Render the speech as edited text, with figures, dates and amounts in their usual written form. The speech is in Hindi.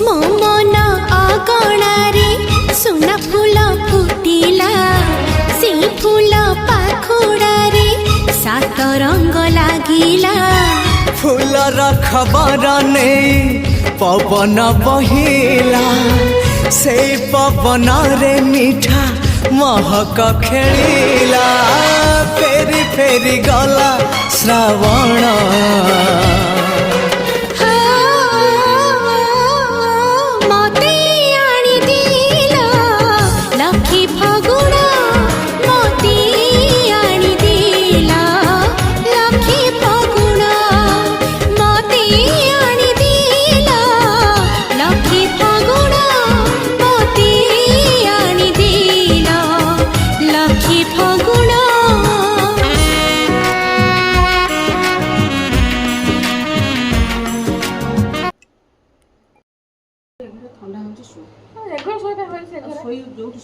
मो मन अगणारे सुना फूल फुटिला से फूल पाखुड़ारे सात रंग लागिला फूलर खबर नहीं पवन बहिला से पवन रे मीठा महक खेलिला फेरी फेरी गला श्रावण मते आनी दिला लखी फगुण मते आनी दिला लखी फगुण मते आनी दिला लखी फगुण मते आनी दिला लखी फगुण ଥଣ୍ଡା ହେଉଛି ଶୋଇ ଶୋଇ ଯୋଉଠି